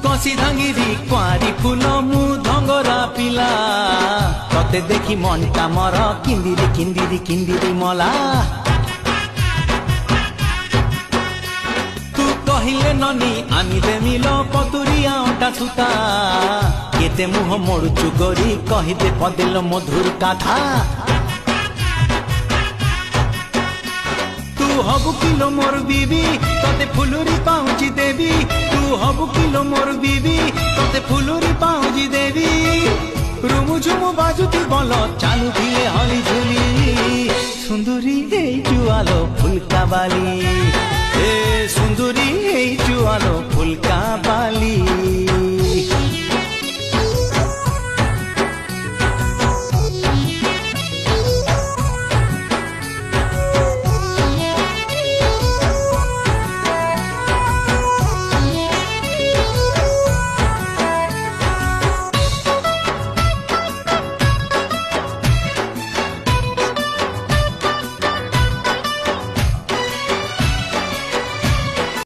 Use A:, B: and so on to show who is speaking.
A: कसी धांगिरी कुआरी फूल मु धंगरा पिला तते देखी मनटा मर किंदिरी किंदिरी किंदिरी मला तू कहिले ननी आमी देमिल पतुरिया अंटा सुता केते मुह मोड़ुचु गोरी कहिदे पदेल मधुर कथा तू हबु किलो मोर बीबी तते फुलुरी पाउची देवी तू हबु किलो मोर बीबी तते फुलुरी पाउची देवी रुमु झुमु बाजुती बोलो चालू दिए हली झुली सुंदरी ए जुआलो फुलका बाली ए सुंदरी ए जुआलो फुलका बाली।